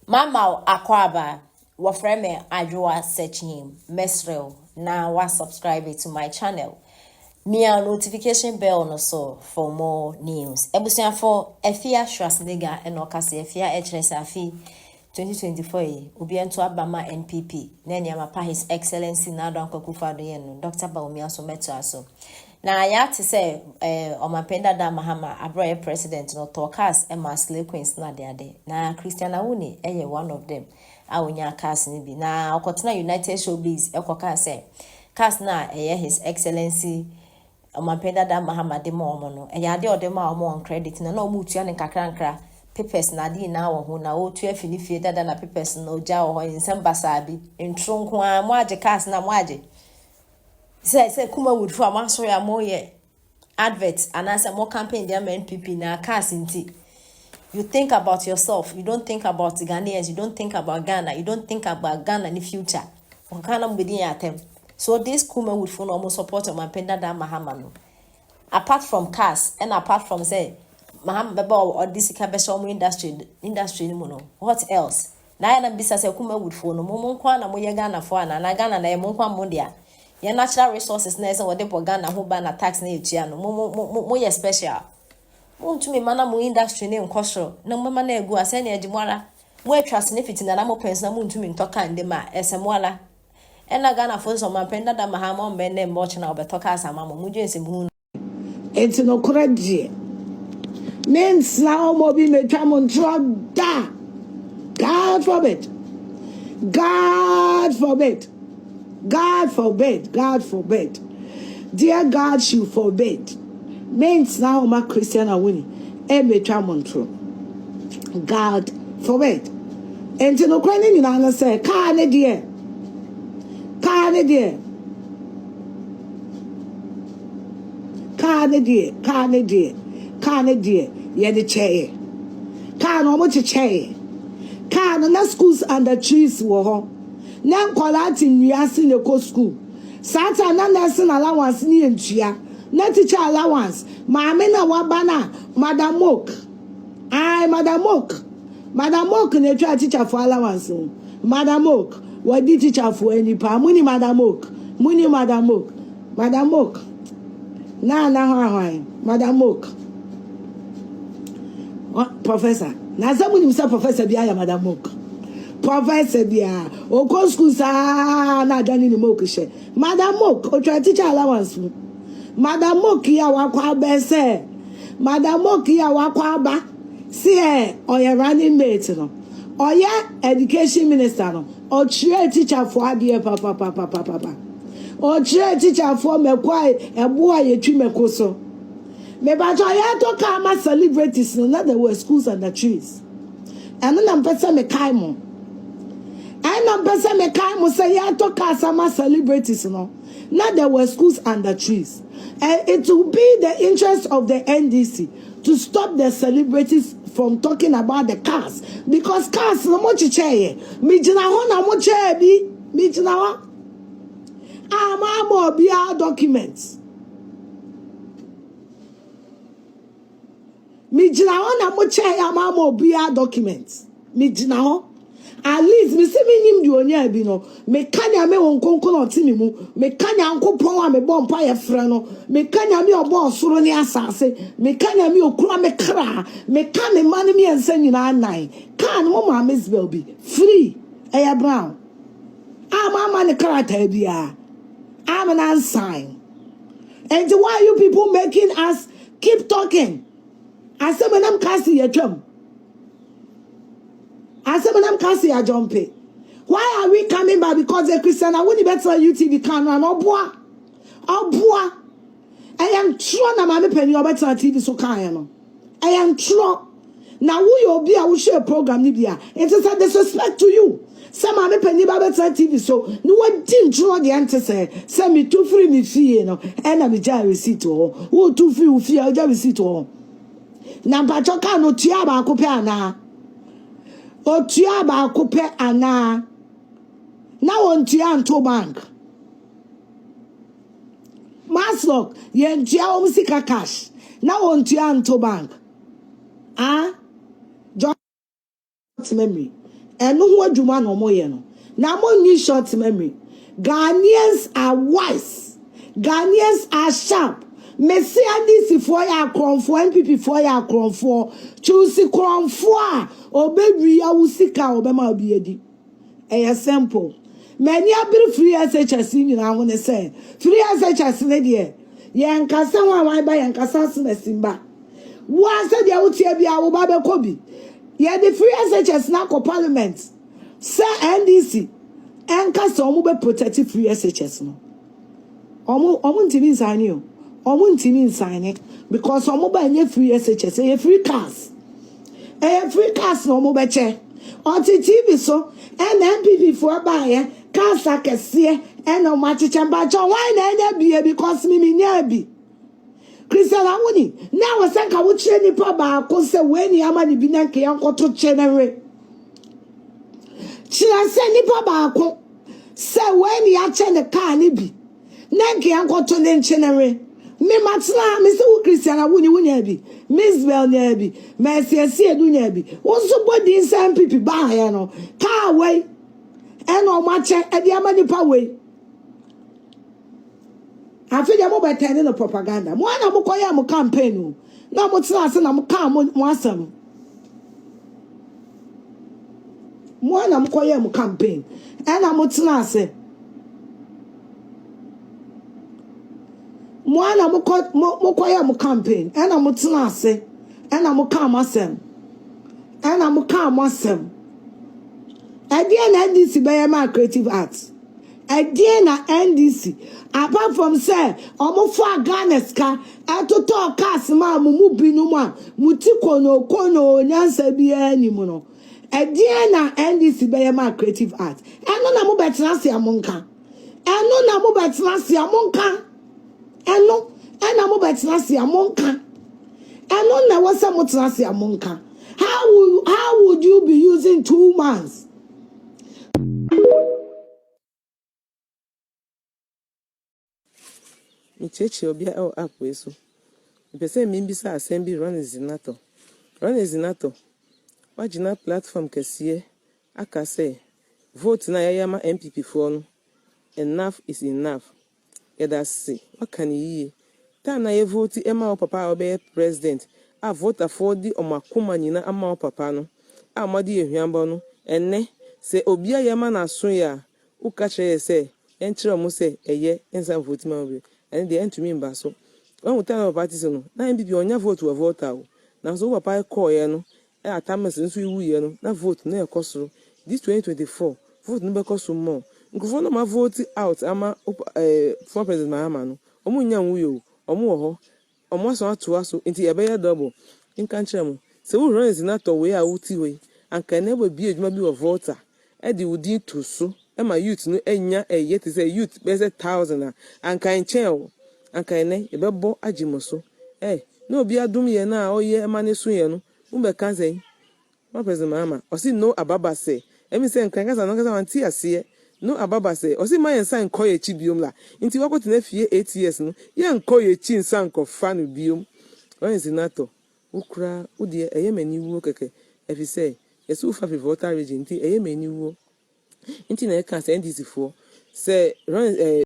Mama Akwaba, wafreme Ajua search him, Mesrel, now was subscribe to my channel. Mia notification bell no so for more news. Ebusia for Efia Schwarzenegger and Okasi Efia HNSAFI 2024 Ubiento Abama NPP. Nenya mapa His Excellency Nadon Kokufado Dr. Baumia Someto aso. Na ya to say Omapenda da Mahama Abroye President no Tokas Emma Slay Queens na de na Christiana Wuni one of them. Awunya cast ni bi na Okotena United Showbiz ekoka say cast na His Excellency Omapenda da Mahama de mo no eyade odema omo on credit na no mutua ne kakrankra papers na di na wo ho na o tu afilifie dada na papers no ja wo ho nsem basabi ntro nko a mo age cast na mo age say Kumawood for amaso ya mo ye advert and as a more campaign there NPP na cast inti. You think about yourself, you don't think about Ghanaians, you don't think about Ghana, you don't think about Ghana in the future. So this Kumawood for almost support Omapenda da Mahama no. Apart from cast and apart from say Mahama beba or this kabesha industry no. What else? Na na bisa say Kumawood for no mo nkwa na mo ye Ghana for na Ghana na ye mo nkwa mo dia. Your natural resources na say we dey Ghana ho ba na tax na etua no. Mo ye special. To me, mana mu industry ne nkosoro na mama na egu ase na ejimwala mo atwa senefiti na mo pens na mo ntumi ntoka ndema esemwala ena Ghana for so Omapenda da Mahama mbe ne mboch na obetoka asama mo dwense mu enti no koradie means na omo bi metwa mo ntro da God forbid God forbid God forbid God forbid dear God should forbid means now my Christian awini metwa mo ntro God forbid enti no kwani ni na say ka ne de ye de chair ka no mo chair ka no na schools under trees wo ho na nkwala tinwiase ne ko school sata na nursing allowance ni entua na teacher allowance maame na wabana Madam Mok ne twa teacher for allowance Madam Mok wadi teacher for any pa muni Madam Mok na hwan Madam Mok professor na zamuni msa professor bia ya Madam Mok professor bia o ko school sa na dani ni Mok she Madam Mok o twa teacher allowance Madam Mok ya wakwa bese Madam Mok ya wakwa ba see oya running mate no oya education minister no o tire teacher for adie papa o tire teacher for mekwai ebo aye twi mekoso me ba to ya to ka ma celebrities no na there were schools and the trees and na mpesa me kai mo I na mpesa me kai mo say ya to ka sama celebrities no na there were schools and the trees. And it will be the interest of the NDC to stop the celebrities from talking about the cars. Because cars no mo chicheye. Mi jina ho na mo che bi. Mi jina ho. Ama mo bia documents. Mi jina ho na mo che ama mo bia documents. Mi jina ho. At least me see me nim di onya bi no me kanya me won konko na otimi mu me kanya nkopon a me bom pa ye frɛ no me kanya me obo osoro ne asase me kanya me okura me kra me ka me man me ensa nyina nan kan mo ma Misbel bi free eya brown ama ne character bia am an unsign. And why you people making us keep talking? I said when I'm casting your drum. I said when I'm casting your jump. Why are we coming back? Because the Christian I wouldn't better UTV can run oh boy. I am true na mama penny or better TV so can I am true. Now who you be I will share a program Nibia. It is a disrespect to you. Some mama penny better TV so no one didn't draw the answer say send me 2 free me fee no and I'm a jar receipt or who 2 free fee I'll jar receipt or now pachoka no tiaba coupe ana o tiaba coupe ana now on Tianto Bank. Maslock, yen tia sika cash. Now on Tianto Bank. Ah? John memory. And no one Juma no more. Now, more new short memory. Ghanaians are wise. Ghanaians are sharp. Messi and this for ya cron for MPP for ya cron for choose cron for or baby ya usika or bema obiedi. A simple. Many are be free SHS in I want to say. Free SHS lady. Yankasa one by Yankasa Simba. One said ya would be our Baba Kobi. Yeah, the free SHS now for parliament. Sir NDC. And cast on protective free SHS no. Omun TV sign you. Omun TV sign it because omu ba nye free SHS, a free cars. A free cars no mu beche. On TV so and MPP for buy cars akese and on match chamba cho why na be because me nyabi. Christian Awuni now we say ka wo kire nipa ba ko se we ni ama ni bi na ke yanko to chenere. Chira se nipa ba ko se we ni a che ne car ni bi. Nanke yanko to ne chenere. Me matla me se wo Christian Awuni wunya bi. Miss Bell nya bi. Mercy esi edu nya bi. Wo so body inside pipi ba ya no. Car we and o ma che e dia ma nipa we. Afi dia mo ba tene no propaganda. Mo na mo koya mo campaign o. Na mo tla ase na mo ka mo asam. Mo na mo koya mo campaign. E na mo tla ase. Mo na mo koya mo campaign. E na mo tla ase. E na mo ka mo asem. E na mo ka mo asem. E dia na NDC be ma creative arts. Again na NDC apart from say omo for Ghana's car atoto cars ma mu binu ma mutiko no kono nyansa bia ni mu no again na NDC be ma creative art eno na mo betena se amonka eno na mo betena se amonka eno na mo betena se amonka eno na wasa mo betena se amonka how would you be using 2 months? Michechi obia el app eso. Pese mimbisa assembly run zinato. Run zinato. Wajina platform kesie aka say vote na yayama MPP for no. Enough is enough. Yada say what can ye? Ta na ye vote ema o papa obe president. A vote for di omakuma nyina ama o papa no. A madi ehwambo no. Enne se obia yama na so ya. Uka che say enchiro mo say eye ensa vote ma obe. And the end to me in Basso. When we tell our parties, no, MPP on your vote to a vote out. Now, so what I call you, at times since we no, vote near cost. This 2024, vote number cost more. Uncle my vote out, I'm for President Mahamano, Omunya Wuyo, Omo, almost not to us into a better double. In country, so who runs not away a wooty way, and can never be a maybe a voter. Eddie would need to so. And my youth no enya yet is a youth best 1,000 and kind chel and kind a bebo ajimoso. No be a doom ye na o ye money soon umbe can say what president mama or see no ababa say emi say nkangas and anti asie no ababa say or see my sign call ye chibium la into what na fie 8 years no ye call ye chin sank of fan bium when is nato ukra udie eye mani wo keke if you say yes ufa voter region ti eye mani wo Inti na ka NDC for say run